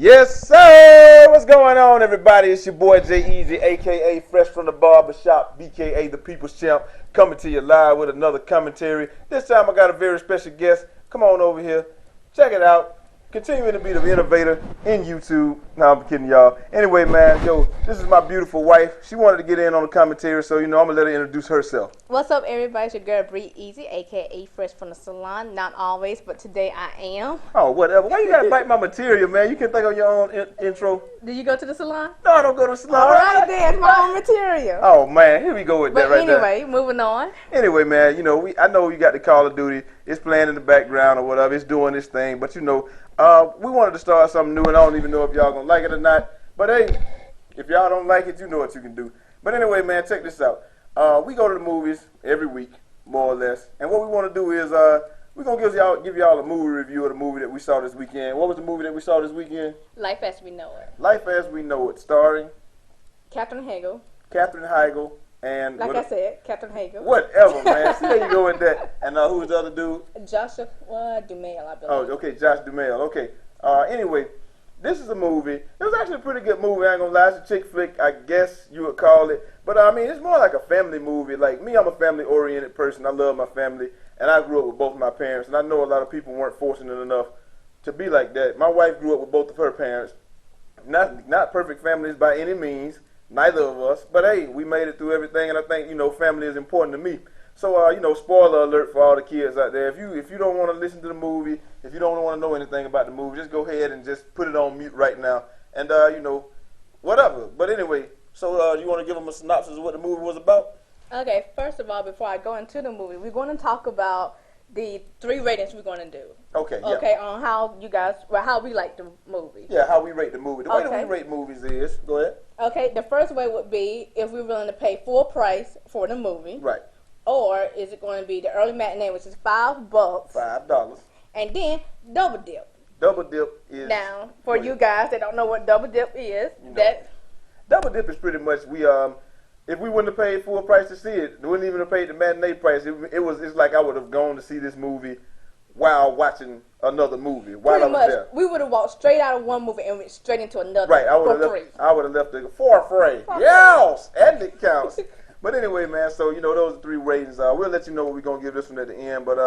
Yes, sir. What's going on, everybody? It's your boy Jaieazy, aka Fresh from the Barber Shop, BKA the People's Champ, coming to you live with another commentary. This time I got a very special guest. Come on over here. Check it out. Continuing to be the innovator in YouTube. No, I'm kidding, y'all. Anyway, man, this is my beautiful wife. She wanted to get in on the commentary, so, I'm going to let her introduce herself. What's up, everybody? It's your girl, Jaieazy, a.k.a. Fresh from the Salon. Not always, but today I am. Oh, whatever. Why you got to bite my material, man? You can think of your own intro. Did you go to the salon? No, I don't go to the salon. All right, then. It's my own material. Oh, man. Here we go with that right there. But anyway, moving on. Anyway, man, I know you got the Call of Duty. It's playing in the background or whatever. It's doing this thing. But, we wanted to start something new, and I don't even know if y'all going to like it or not. But, hey, if y'all don't like it, you know what you can do. But anyway, man, check this out. We go to the movies every week, more or less. And what we want to do is we're going to give y'all a movie review of the movie that we saw this weekend. What was the movie that we saw this weekend? Life as We Know It. Life as We Know It, starring Katherine Heigl. And like I said, Katherine Heigl. Whatever, man. See, there you go with that. And who's the other dude? Joshua Duhamel, I believe. Oh, okay, Josh Duhamel. Okay. Anyway, this is a movie. It was actually a pretty good movie. I ain't gonna lie. It's a chick flick, I guess you would call it. But it's more like a family movie. Like me, I'm a family-oriented person. I love my family, and I grew up with both my parents. And I know a lot of people weren't fortunate enough to be like that. My wife grew up with both of her parents. Not perfect families by any means. Neither of us, but hey, we made it through everything, and I think family is important to me. So spoiler alert for all the kids out there. If you don't want to listen to the movie, if you don't want to know anything about the movie, just go ahead and just put it on mute right now, and whatever. But anyway, so you want to give them a synopsis of what the movie was about? Okay, first of all, before I go into the movie, we're going to talk about the 3 ratings we're going to do. Okay, yeah. Okay, on how we like the movie. Yeah, how we rate the movie. The way that we rate movies is, go ahead. Okay, the first way would be if we're willing to pay full price for the movie. Right. Or is it going to be the early matinee, which is $5. $5. And then double dip. Double dip is... Now, for you guys that don't know what double dip is, double dip is pretty much if we wouldn't have paid full price to see it, we wouldn't even have paid the matinee price. It's like I would have gone to see this movie while watching another movie while pretty I was much, there. We would have walked straight out of one movie and went straight into another. Right, I would have left it for free. Yes, and it counts. But anyway, man, so those are 3 ratings. We'll let you know what we're gonna give this one at the end. But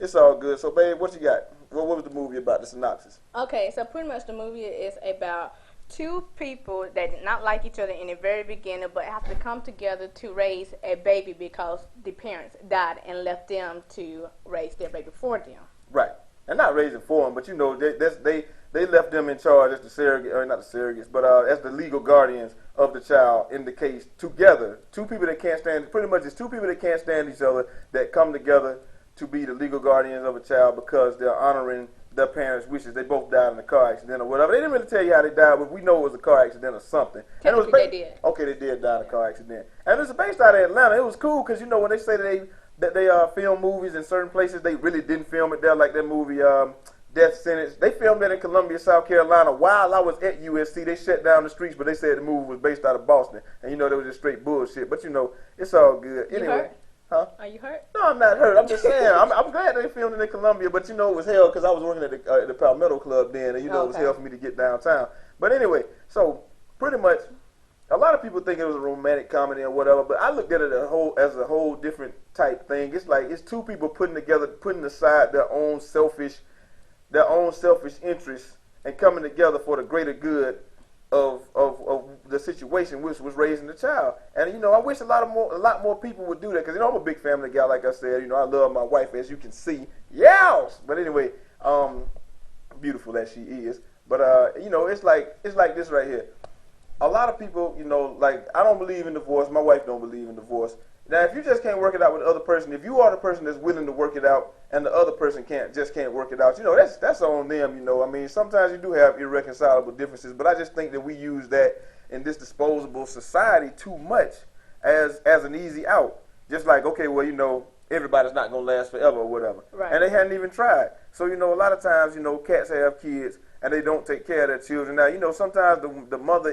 it's all good. So, babe, what you got? What was the movie about? The synopsis. Okay, so pretty much the movie is about 2 people that did not like each other in the very beginning, but have to come together to raise a baby because the parents died and left them to raise their baby for them. Right, and not raising for them, but they left them in charge as the surrogate, or not the surrogates, but as the legal guardians of the child in the case together. 2 people that can't stand. Pretty much, it's 2 people that can't stand each other that come together to be the legal guardians of a child because they're honoring their parents' wishes. They both died in a car accident or whatever. They didn't really tell you how they died, but we know it was a car accident or something. Technically, they did. Okay, they did die in a car accident. And it was based out of Atlanta. It was cool because, when they say that they film movies in certain places, they really didn't film it there, like that movie Death Sentence. They filmed it in Columbia, South Carolina. While I was at USC, they shut down the streets, but they said the movie was based out of Boston. And, they was just straight bullshit. But, it's all good. You Anyway. hurt? Huh? Are you hurt? No, I'm not hurt. I'm just saying. I'm glad they filmed it in Columbia, but it was hell because I was working at the Palmetto Club then, and it was hell for me to get downtown. But anyway, so pretty much, a lot of people think it was a romantic comedy or whatever, but I looked at it as a whole different type thing. It's like it's 2 people putting aside their own selfish interests and coming together for the greater good of the situation, which was raising the child. And I wish a lot more people would do that because I'm a big family guy, like I said. I love my wife, as you can see. Yes. But anyway, beautiful that she is. But it's like this right here. A lot of people, like I don't believe in divorce. My wife don't believe in divorce. Now, if you just can't work it out with the other person, if you are the person that's willing to work it out, and the other person can't work it out, that's on them. Sometimes you do have irreconcilable differences, but I just think that we use that in this disposable society too much as an easy out. Just like, okay, well, everybody's not gonna last forever or whatever, right. And they hadn't even tried. So a lot of times, cats have kids and they don't take care of their children. Now, sometimes the mother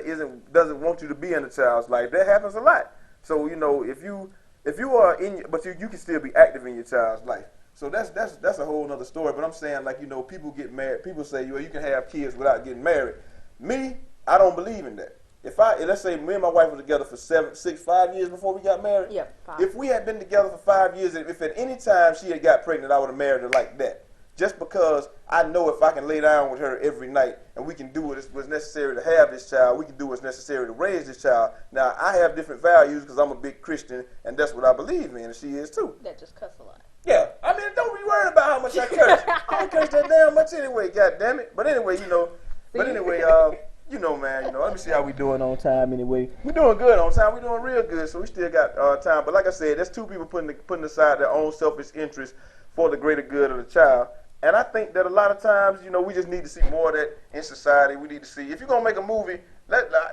doesn't want you to be in the child's life. That happens a lot. So if you are but you can still be active in your child's life. So that's a whole nother story. But I'm saying, like, you know, people get married. People say, well, you can have kids without getting married. Me, I don't believe in that. Let's say me and my wife were together for 5 years before we got married. Yeah, 5. If we had been together for 5 years, if at any time she had got pregnant, I would have married her like that. Just because I know if I can lay down with her every night and we can do what's necessary to have this child, we can do what's necessary to raise this child. Now, I have different values because I'm a big Christian, and that's what I believe in, and she is too. That just cuss a lot. Yeah, I mean, don't be worried about how much I curse. I don't curse that damn much anyway, God damn it. But anyway, you know, you know, man, you know, let me see how we doing on time anyway. We're doing good on time. We're doing real good, so we still got time. But like I said, there's two people putting aside their own selfish interests for the greater good of the child. And I think that a lot of times, you know, we just need to see more of that in society. We need to see, if you're gonna make a movie,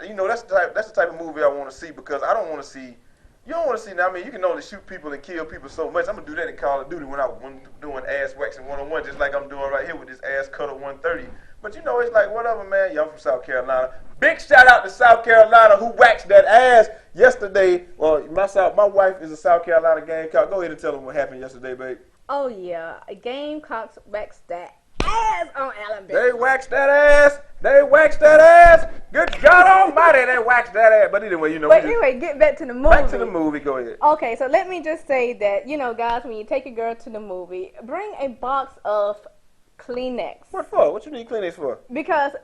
you know, that's the type of movie I want to see, because I don't want to see. You don't want to see. Now, I mean, you can only shoot people and kill people so much. I'm gonna do that in Call of Duty when I'm doing ass waxing 101, just like I'm doing right here with this ass cutter 130. But you know, it's like whatever, man. Yeah, I'm from South Carolina. Big shout out to South Carolina, who waxed that ass yesterday. Well, my wife is a South Carolina Gamecock. Go ahead and tell them what happened yesterday, babe. Oh yeah, Gamecocks waxed that ass on Alabama. They waxed that ass. They waxed that ass. Good God Almighty, they waxed that ass. But anyway, you know. But anyway, get back to the movie. Back to the movie. Go ahead. Okay, so let me just say that, you know, guys, when you take a girl to the movie, bring a box of Kleenex. What for? What you need Kleenex for? Because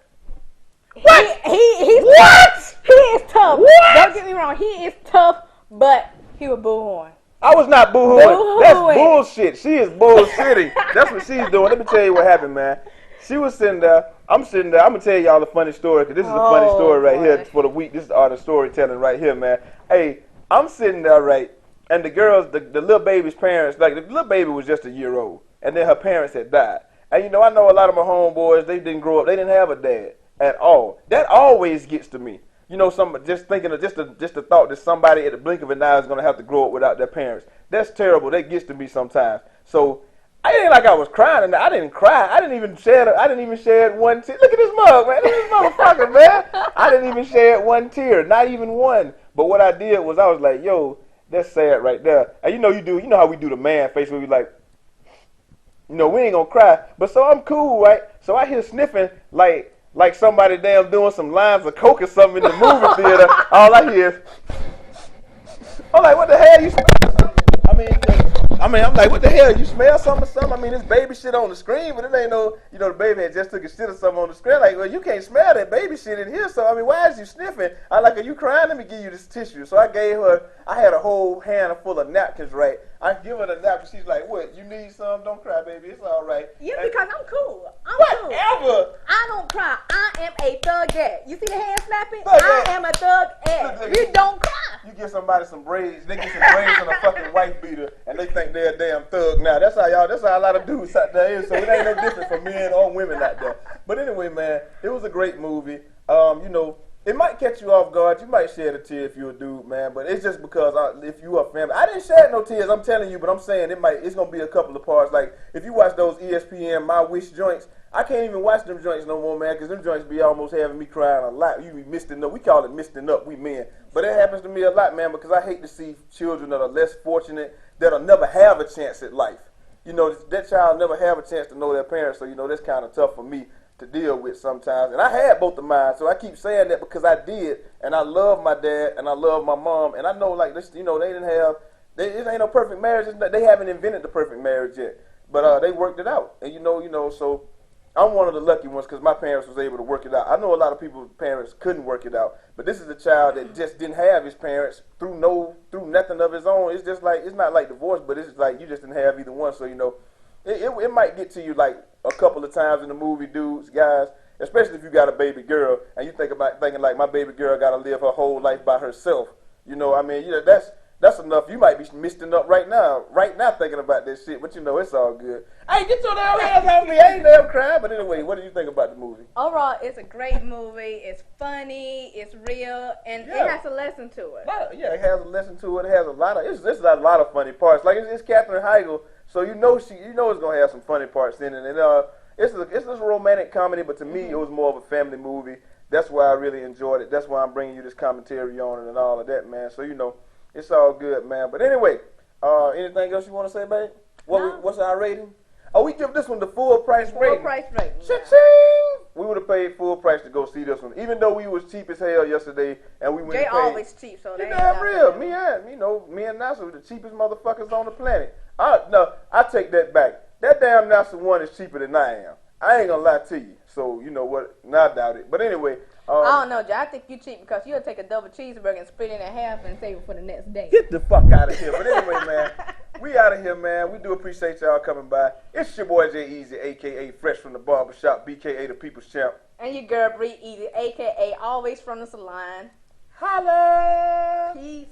What? He's What? Tough. He is tough. What? Don't get me wrong. He is tough, but he was boohorn. I was not boohooing. That's bullshit. She is bullshitting. That's what she's doing. Let me tell you what happened, man. She was sitting there. I'm sitting there. I'm going to tell y'all a funny story, because this is a funny story right here for the week. This is art of storytelling right here, man. Hey, I'm sitting there, right, and the girls, the little baby's parents, like the little baby was just a year old, and then her parents had died. And, you know, I know a lot of my homeboys, they didn't grow up. They didn't have a dad at all. That always gets to me. You know, just thinking of just the thought that somebody at the blink of an eye is going to have to grow up without their parents. That's terrible. That gets to me sometimes. So I ain't like I was crying, and I didn't cry. I didn't even shed one tear. Look at this mug, man. Look at this motherfucker, man. I didn't even shed one tear, not even one. But what I did was I was like, yo, that's sad right there. And you know how we do the man face where we like, you know, we ain't gonna cry. But so I'm cool, right? So I hear sniffing like somebody damn doing some lines of coke or something in the movie theater. All I hear is, I'm like, what the hell, you smell something? I'm like, what the hell, you smell something or something? I mean, this baby shit on the screen, but it ain't no, you know, the baby had just took a shit or something on the screen. Like, well, you can't smell that baby shit in here, so, I mean, why is you sniffing? I'm like, are you crying? Let me give you this tissue. So I had a whole hand full of napkins, right? I give her the napkin. She's like, what, you need some? Don't cry, baby. It's all right. Yeah, because I'm cool. Whatever. I don't cry. I am a thugette. You see the hand snapping? Thugette. I am a thugette. Look, You don't cry. You give somebody some braids, they get some braids and a fucking wife beater, and they think they're a damn thug now. That's how a lot of dudes out there is, so it ain't no different for men or women out there. But anyway, man, it was a great movie. You know, it might catch you off guard. You might shed a tear if you're a dude, man, but it's just because if you are family. I didn't shed no tears, I'm telling you, but I'm saying it's going to be a couple of parts. Like, if you watch those ESPN My Wish joints, I can't even watch them joints no more, man, because them joints be almost having me crying a lot. You be misting up. We call it misting up, we men. But it happens to me a lot, man, because I hate to see children that are less fortunate, that'll never have a chance at life. You know, that child never have a chance to know their parents, so, you know, that's kind of tough for me to deal with sometimes. And I had both of mine, so I keep saying that because I did, and I love my dad, and I love my mom, and I know, like, this, you know, it ain't no perfect marriage. They haven't invented the perfect marriage yet, but they worked it out, and you know, so I'm one of the lucky ones because my parents was able to work it out. I know a lot of people's parents couldn't work it out, but this is a child that just didn't have his parents through nothing of his own. It's just like, it's not like divorce, but it's like you just didn't have either one, so, you know, it might get to you like a couple of times in the movie, dudes, guys, especially if you got a baby girl and you thinking like my baby girl got to live her whole life by herself. You know, I mean, you know, that's enough. You might be misting up right now thinking about this shit, but you know, it's all good. Hey, get your damn hands off me. I ain't damn crying. But anyway, what do you think about the movie? Overall, it's a great movie. It's funny. It's real, and it has a lesson to it. Yeah, it has a lesson to it. It has a lot of funny parts. Like it's Katherine Heigl, so you know it's gonna have some funny parts in it. And it's a romantic comedy, but to me, it was more of a family movie. That's why I really enjoyed it. That's why I'm bringing you this commentary on it and all of that, man. So you know, it's all good, man. But anyway, anything else you want to say, babe? What's our rating? Oh, we give this one the full price rating. Full price rating. Cha-ching! We would have paid full price to go see this one, even though we was cheap as hell yesterday, and we went. Jay always cheap, so you damn real. Me and Nasser were the cheapest motherfuckers on the planet. I take that back. That damn Nasser one is cheaper than I am. I ain't gonna lie to you. So you know what? I doubt it. But anyway. I don't know, Jay. I think you cheap because you'll take a double cheeseburger and split it in half and save it for the next day. Get the fuck out of here. But anyway, man, we out of here, man. We do appreciate y'all coming by. It's your boy Jaieazy, a.k.a. Fresh from the Barbershop, b.k.a. the People's Champ. And your girl Bree Easy, a.k.a. Always from the Salon. Holla! Peace.